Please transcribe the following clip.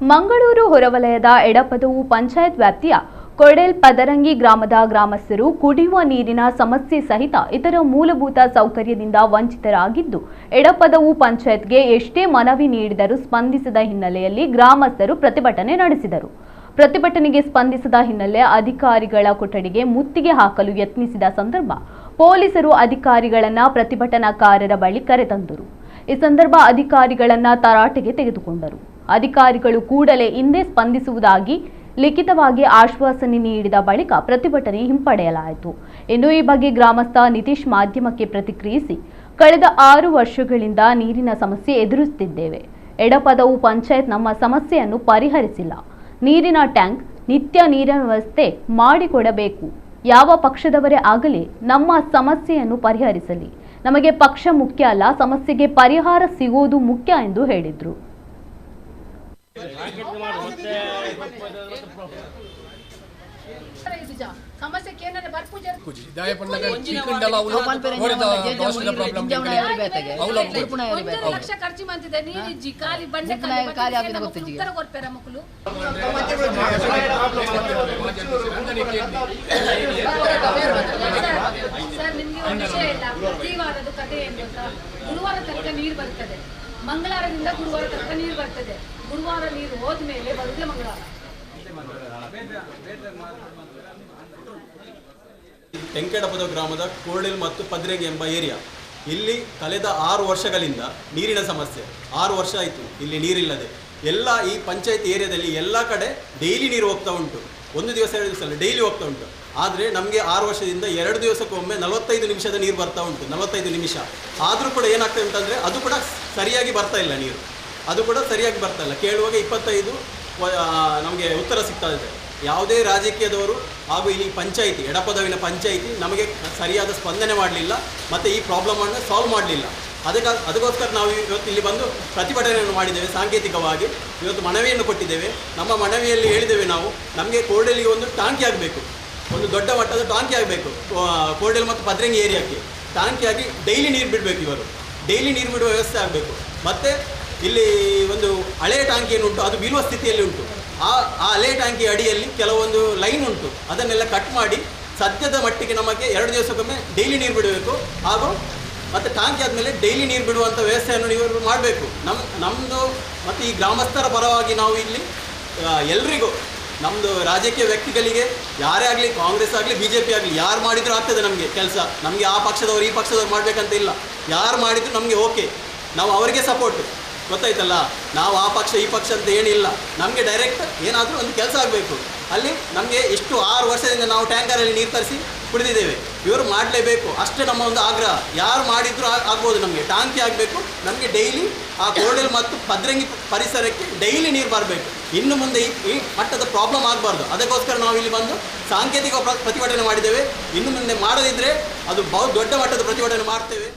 ಮಂಗಳೂರು ಹೊರವಲಯದ ಎಡಪದವು ಪಂಚಾಯತ್ ವ್ಯಾಪ್ತಿಯ ಕೊಡೆಲ್ ಪದರಂಗಿ ಗ್ರಾಮದ ಗ್ರಾಮಸ್ಥರು ಕುಡಿಯುವ ನೀರಿನ ಸಮಸ್ಯೆ ಸಹಿತ ಇತರ ಮೂಲಭೂತ ಸೌಕರ್ಯದಿಂದ ವಂಚಿತರಾಗಿದ್ದು, ಎಡಪದವು ಪಂಚಾಯತ್ಗೆ ಎಷ್ಟೇ ಮನವಿ ನೀಡಿದರೂ ಸ್ಪಂದಿಸದ ಹಿನ್ನೆಲೆಯಲ್ಲಿ ಗ್ರಾಮಸ್ಥರು ಪ್ರತಿಭಟನೆ ನಡೆಸಿದರು. ಪ್ರತಿಭಟನೆಗೆ ಸ್ಪಂದಿಸದ ಹಿನ್ನೆಲೆ ಅಧಿಕಾರಿಗಳ ಕೊಠಡಿಗೆ ಮುತ್ತಿಗೆ ಹಾಕಲು ಯತ್ನಿಸಿದ ಸಂದರ್ಭ ಪೊಲೀಸರು ಅಧಿಕಾರಿಗಳನ್ನ ಪ್ರತಿಭಟನಾಕಾರರ ಬಳಿ ಕರೆತಂದರು. ಈ ಸಂದರ್ಭ ಅಧಿಕಾರಿಗಳನ್ನ ತರಾಟೆಗೆ ತೆಗೆದುಕೊಂಡರು. ಅಧಿಕಾರಿಗಳು ಕೂಡಲೇ ಹಿಂದೆ ಸ್ಪಂದಿಸುವುದಾಗಿ ಲಿಖಿತವಾಗಿ ಆಶ್ವಾಸನೆ ನೀಡಿದ ಬಳಿಕ ಪ್ರತಿಭಟನೆ ಹಿಂಪಡೆಯಲಾಯಿತು. ಇನ್ನು ಈ ಬಗ್ಗೆ ಗ್ರಾಮಸ್ಥ ನಿತೀಶ್ ಮಾಧ್ಯಮಕ್ಕೆ ಪ್ರತಿಕ್ರಿಯಿಸಿ, ಕಳೆದ 6 ವರ್ಷಗಳಿಂದ ನೀರಿನ ಸಮಸ್ಯೆ ಎದುರಿಸುತ್ತಿದ್ದೇವೆ. ಎಡಪದವು ಪಂಚಾಯತ್ ನಮ್ಮ ಸಮಸ್ಯೆಯನ್ನು ಪರಿಹರಿಸಿಲ್ಲ. ನೀರಿನ ಟ್ಯಾಂಕ್, ನಿತ್ಯ ನೀರಿನ ವ್ಯವಸ್ಥೆ ಮಾಡಿಕೊಡಬೇಕು. ಯಾವ ಪಕ್ಷದವರೇ ಆಗಲಿ ನಮ್ಮ ಸಮಸ್ಯೆಯನ್ನು ಪರಿಹರಿಸಲಿ. ನಮಗೆ ಪಕ್ಷ ಮುಖ್ಯ ಅಲ್ಲ, ಸಮಸ್ಯೆಗೆ ಪರಿಹಾರ ಸಿಗೋದು ಮುಖ್ಯ ಎಂದು ಹೇಳಿದರು. ಮಂಗಳವಾರದಿಂದ ಗುರುವಾರ ತನಕ ನೀರು ಬರ್ತದೆ. ಗುರುವಾರ ನೀರು ಹೋದ್ಮೇಲೆ ಬರುದೇ ಮಂಗಳವಾರ. ಟೆಂಕೆಡಪದ ಗ್ರಾಮದ ಕೋರ್ಡೆಲ್ ಮತ್ತು ಪದ್ರೆಗೆ ಎಂಬ ಏರಿಯಾ. ಇಲ್ಲಿ ಕಳೆದ 6 ವರ್ಷಗಳಿಂದ ನೀರಿನ ಸಮಸ್ಯೆ. 6 ವರ್ಷ ಆಯಿತು ಇಲ್ಲಿ ನೀರಿಲ್ಲದೆ. ಎಲ್ಲ ಈ ಪಂಚಾಯತ್ ಏರಿಯಾದಲ್ಲಿ ಎಲ್ಲ ಕಡೆ ಡೈಲಿ ನೀರು ಹೋಗ್ತಾ ಉಂಟು. 1 ದಿವಸ 2 ದಿವಸ ಅಲ್ಲ, ಡೈಲಿ ಹೋಗ್ತಾ ಉಂಟು. ಆದರೆ ನಮಗೆ 6 ವರ್ಷದಿಂದ 2 ದಿವಸಕ್ಕೊಮ್ಮೆ 45 ನಿಮಿಷದ ನೀರು ಬರ್ತಾ ಉಂಟು. 45 ನಿಮಿಷ ಆದರೂ ಕೂಡ ಏನಾಗ್ತಾ ಉಂಟಂದರೆ ಅದು ಕೂಡ ಸರಿಯಾಗಿ ಬರ್ತಾ ಇಲ್ಲ ನೀರು. ಅದು ಕೂಡ ಸರಿಯಾಗಿ ಬರ್ತಾ ಇಲ್ಲ. ಕೇಳುವಾಗ 25 ನಮಗೆ ಉತ್ತರ ಸಿಗ್ತಾ ಇದೆ. ಯಾವುದೇ ರಾಜಕೀಯದವರು ಹಾಗೂ ಇಲ್ಲಿ ಪಂಚಾಯಿತಿ, ಎಡಪದವಿನ ಪಂಚಾಯಿತಿ ನಮಗೆ ಸರಿಯಾದ ಸ್ಪಂದನೆ ಮಾಡಲಿಲ್ಲ ಮತ್ತು ಈ ಪ್ರಾಬ್ಲಮನ್ನು ಸಾಲ್ವ್ ಮಾಡಲಿಲ್ಲ. ಅದಕ್ಕೋಸ್ಕರ ನಾವು ಇವತ್ತು ಇಲ್ಲಿ ಬಂದು ಪ್ರತಿಭಟನೆಯನ್ನು ಮಾಡಿದ್ದೇವೆ. ಸಾಂಕೇತಿಕವಾಗಿ ಇವತ್ತು ಮನವಿಯನ್ನು ಕೊಟ್ಟಿದ್ದೇವೆ. ನಮ್ಮ ಮನವಿಯಲ್ಲಿ ಹೇಳಿದ್ದೇವೆ, ನಾವು ನಮಗೆ ಕೋರ್ಡೆಲ್ಗೆ ಒಂದು ಟಾಂಕಿ ಆಗಬೇಕು, ಒಂದು ದೊಡ್ಡ ಮಟ್ಟದ ಟಾಂಕಿ ಆಗಬೇಕು. ಕೋರ್ಡೆಲ್ ಮತ್ತು ಪದ್ರಂಗಿ ಏರಿಯಾಕ್ಕೆ ಟಾಂಕಿಯಾಗಿ ಡೈಲಿ ನೀರು ಬಿಡಬೇಕು. ಇವರು ಡೈಲಿ ನೀರು ಬಿಡುವ ವ್ಯವಸ್ಥೆ ಆಗಬೇಕು. ಮತ್ತು ಇಲ್ಲಿ ಒಂದು ಹಳೆಯ ಟ್ಯಾಂಕಿ ಏನುಂಟು ಅದು ಬೀಳುವ ಸ್ಥಿತಿಯಲ್ಲಿ ಉಂಟು. ಆ ಹಳೆಯ ಟ್ಯಾಂಕಿ ಅಡಿಯಲ್ಲಿ ಕೆಲವೊಂದು ಲೈನ್ ಉಂಟು, ಅದನ್ನೆಲ್ಲ ಕಟ್ ಮಾಡಿ ಸದ್ಯದ ಮಟ್ಟಿಗೆ ನಮಗೆ 2 ದಿವಸಕ್ಕೊಮ್ಮೆ ಡೈಲಿ ನೀರು ಬಿಡಬೇಕು. ಹಾಗೂ ಮತ್ತು ಟ್ಯಾಂಕಿ ಆದಮೇಲೆ ಡೈಲಿ ನೀರು ಬಿಡುವಂಥ ವ್ಯವಸ್ಥೆಯನ್ನು ನೀವು ಮಾಡಬೇಕು. ನಮ್ಮದು ಮತ್ತು ಈ ಗ್ರಾಮಸ್ಥರ ಪರವಾಗಿ ನಾವು ಇಲ್ಲಿ ಎಲ್ರಿಗೂ, ನಮ್ಮದು ರಾಜಕೀಯ ವ್ಯಕ್ತಿಗಳಿಗೆ ಯಾರೇ ಆಗಲಿ, ಕಾಂಗ್ರೆಸ್ ಆಗಲಿ BJP ಆಗಲಿ, ಯಾರು ಮಾಡಿದರೂ ಆಗ್ತದೆ ನಮಗೆ ಕೆಲಸ. ನಮಗೆ ಆ ಪಕ್ಷದವರು ಈ ಪಕ್ಷದವ್ರು ಮಾಡಬೇಕಂತ ಇಲ್ಲ. ಯಾರು ಮಾಡಿದರೂ ನಮಗೆ ಓಕೆ, ನಾವು ಅವರಿಗೆ ಸಪೋರ್ಟ್. ಗೊತ್ತಾಯ್ತಲ್ಲ, ನಾವು ಆ ಪಕ್ಷ ಈ ಪಕ್ಷ ಅಂತ ಏನಿಲ್ಲ. ನಮಗೆ ಡೈರೆಕ್ಟ್ ಏನಾದರೂ ಒಂದು ಕೆಲಸ ಆಗಬೇಕು. ಅಲ್ಲಿ ನಮಗೆ ಎಷ್ಟು 6 ವರ್ಷದಿಂದ ನಾವು ಟ್ಯಾಂಕರಲ್ಲಿ ನೀರು ತರಿಸಿ ಕುಡಿದಿದ್ದೇವೆ. ಇವರು ಮಾಡಲೇಬೇಕು, ಅಷ್ಟೇ ನಮ್ಮ ಒಂದು ಆಗ್ರಹ. ಯಾರು ಮಾಡಿದರೂ ಆಗ್ಬೋದು. ನಮಗೆ ಟಾಂಕಿ ಆಗಬೇಕು. ನಮಗೆ ಡೈಲಿ ಆ ಕೋರ್ಡೆಲ್ ಮತ್ತು ಪದ್ರಂಗಿ ಪರಿಸರಕ್ಕೆ ಡೈಲಿ ನೀರು ಬರಬೇಕು. ಇನ್ನು ಮುಂದೆ ಈ ಮಟ್ಟದ ಪ್ರಾಬ್ಲಮ್ ಆಗಬಾರ್ದು. ಅದಕ್ಕೋಸ್ಕರ ನಾವು ಇಲ್ಲಿ ಬಂದು ಸಾಂಕೇತಿಕ ಪ್ರತಿಭಟನೆ ಮಾಡಿದ್ದೇವೆ. ಇನ್ನು ಮುಂದೆ ಮಾಡದಿದ್ದರೆ ಅದು ಬಹು ದೊಡ್ಡ ಮಟ್ಟದ ಪ್ರತಿಭಟನೆ ಮಾಡ್ತೇವೆ.